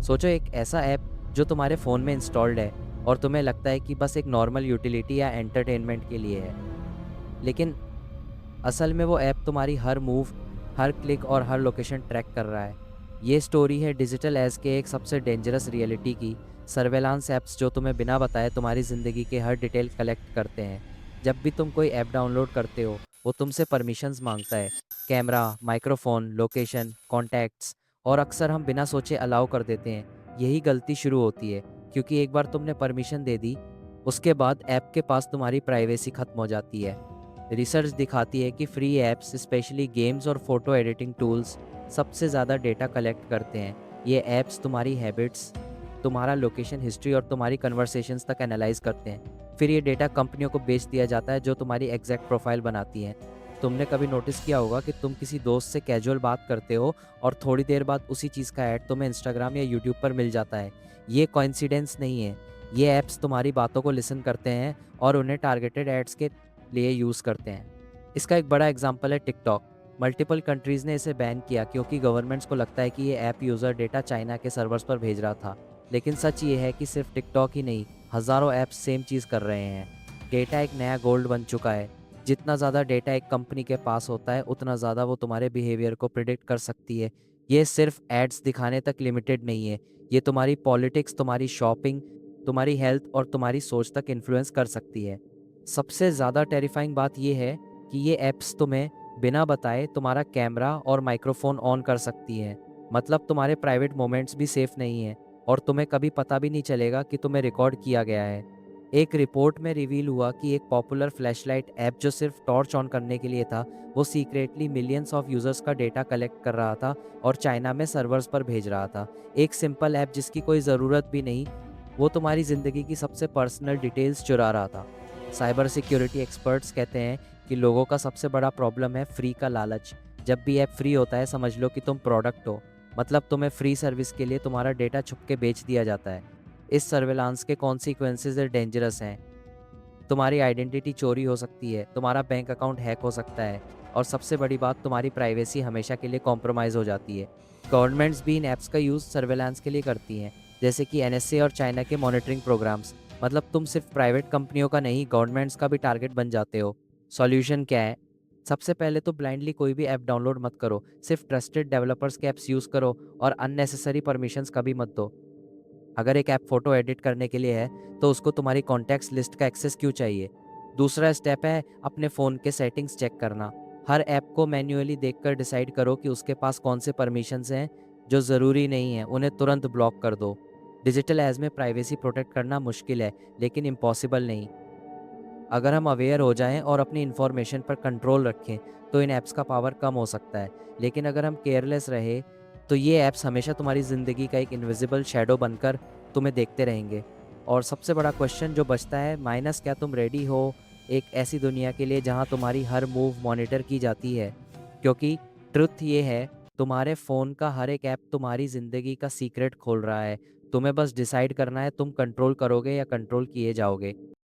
सोचो एक ऐसा ऐप जो तुम्हारे फ़ोन में इंस्टॉल्ड है और तुम्हें लगता है कि बस एक नॉर्मल यूटिलिटी या एंटरटेनमेंट के लिए है। लेकिन असल में वो ऐप तुम्हारी हर मूव, हर क्लिक और हर लोकेशन ट्रैक कर रहा है। ये स्टोरी है डिजिटल एज के एक सबसे डेंजरस रियलिटी की। सर्वेलांस ऐप्स जो तुम्हें बिना बताए तुम्हारी ज़िंदगी के हर डिटेल कलेक्ट करते हैं। जब भी तुम कोई ऐप डाउनलोड करते हो, वो तुमसे परमिशंस मांगता है। कैमरा, माइक्रोफोन, लोकेशन, कॉन्टैक्ट्स, और अक्सर हम बिना सोचे अलाउ कर देते हैं। यही गलती शुरू होती है, क्योंकि एक बार तुमने परमिशन दे दी, उसके बाद ऐप के पास तुम्हारी प्राइवेसी खत्म हो जाती है। रिसर्च दिखाती है कि फ्री ऐप्स, स्पेशली गेम्स और फोटो एडिटिंग टूल्स, सबसे ज़्यादा डेटा कलेक्ट करते हैं। ये ऐप्स तुम्हारी हैबिट्स, तुम्हारा लोकेशन हिस्ट्री और तुम्हारी कन्वर्सेशंस तक एनालाइज करते हैं। फिर ये डेटा कंपनियों को बेच दिया जाता है, जो तुम्हारी एग्जैक्ट प्रोफाइल बनाती हैं। तुमने कभी नोटिस किया होगा कि तुम किसी दोस्त से कैजुअल बात करते हो और थोड़ी देर बाद उसी चीज़ का ऐड तुम्हें इंस्टाग्राम या यूट्यूब पर मिल जाता है। ये कोइंसिडेंस नहीं है। ये ऐप्स तुम्हारी बातों को लिसन करते हैं और उन्हें टारगेटेड एड्स के लिए यूज़ करते हैं। इसका एक बड़ा एग्जांपल है टिकटॉक। मल्टीपल कंट्रीज़ ने इसे बैन किया क्योंकि गवर्नमेंट्स को लगता है कि ये ऐप यूज़र डेटा चाइना के सर्वर्स पर भेज रहा था। लेकिन सच ये है कि सिर्फ टिकटॉक ही नहीं, हज़ारों ऐप्स सेम चीज़ कर रहे हैं। डेटा एक नया गोल्ड बन चुका है। जितना ज़्यादा डेटा एक कंपनी के पास होता है, उतना ज़्यादा वो तुम्हारे बिहेवियर को प्रिडिक्ट कर सकती है। ये सिर्फ एड्स दिखाने तक लिमिटेड नहीं है। ये तुम्हारी पॉलिटिक्स, तुम्हारी शॉपिंग, तुम्हारी हेल्थ और तुम्हारी सोच तक इन्फ्लुएंस कर सकती है। सबसे ज़्यादा टेरिफाइंग बात ये है कि ये ऐप्स तुम्हें बिना बताए तुम्हारा कैमरा और माइक्रोफोन ऑन कर सकती हैं। मतलब तुम्हारे प्राइवेट मोमेंट्स भी सेफ नहीं हैं और तुम्हें कभी पता भी नहीं चलेगा कि तुम्हें रिकॉर्ड किया गया है। एक रिपोर्ट में रिवील हुआ कि एक पॉपुलर फ्लैशलाइट ऐप जो सिर्फ टॉर्च ऑन करने के लिए था, वो सीक्रेटली मिलियंस ऑफ यूजर्स का डेटा कलेक्ट कर रहा था और चाइना में सर्वर्स पर भेज रहा था। एक सिंपल ऐप जिसकी कोई ज़रूरत भी नहीं, वो तुम्हारी ज़िंदगी की सबसे पर्सनल डिटेल्स चुरा रहा था। साइबर सिक्योरिटी एक्सपर्ट्स कहते हैं कि लोगों का सबसे बड़ा प्रॉब्लम है फ्री का लालच। जब भी ऐप फ्री होता है, समझ लो कि तुम प्रोडक्ट हो। मतलब तुम्हें फ्री सर्विस के लिए तुम्हारा डेटा छुप के बेच दिया जाता है। इस सर्विलांस के कॉन्सिक्वेंसेज डेंजरस हैं। तुम्हारी आइडेंटिटी चोरी हो सकती है, तुम्हारा बैंक अकाउंट हैक हो सकता है, और सबसे बड़ी बात, तुम्हारी प्राइवेसी हमेशा के लिए कॉम्प्रोमाइज़ हो जाती है। गवर्नमेंट्स भी इन ऐप्स का यूज़ सर्वेलांस के लिए करती हैं, जैसे कि एनएसए और चाइना के मॉनिटरिंग प्रोग्राम्स। मतलब तुम सिर्फ प्राइवेट कंपनियों का नहीं, गवर्नमेंट्स का भी टारगेट बन जाते हो। सॉल्यूशन क्या है? सबसे पहले तो ब्लाइंडली कोई भी ऐप डाउनलोड मत करो। सिर्फ ट्रस्टेड डेवलपर्स के ऐप्स यूज़ करो और अननेसेसरी परमिशंस कभी मत दो। अगर एक ऐप फ़ोटो एडिट करने के लिए है, तो उसको तुम्हारी कॉन्टैक्ट्स लिस्ट का एक्सेस क्यों चाहिए? दूसरा स्टेप है अपने फ़ोन के सेटिंग्स चेक करना। हर ऐप को मैन्युअली देखकर डिसाइड करो कि उसके पास कौन से परमिशंस हैं। जो ज़रूरी नहीं है, उन्हें तुरंत ब्लॉक कर दो। डिजिटल एज में प्राइवेसी प्रोटेक्ट करना मुश्किल है, लेकिन इम्पॉसिबल नहीं। अगर हम अवेयर हो जाएं और अपनी इन्फॉर्मेशन पर कंट्रोल रखें, तो इन ऐप्स का पावर कम हो सकता है। लेकिन अगर हम केयरलेस रहे, तो ये ऐप्स हमेशा तुम्हारी ज़िंदगी का एक इनविजिबल शैडो बनकर तुम्हें देखते रहेंगे। और सबसे बड़ा क्वेश्चन जो बचता है, माइनस, क्या तुम रेडी हो एक ऐसी दुनिया के लिए जहां तुम्हारी हर मूव मॉनिटर की जाती है? क्योंकि ट्रुथ ये है, तुम्हारे फ़ोन का हर एक ऐप तुम्हारी ज़िंदगी का सीक्रेट खोल रहा है। तुम्हें बस डिसाइड करना है, तुम कंट्रोल करोगे या कंट्रोल किए जाओगे।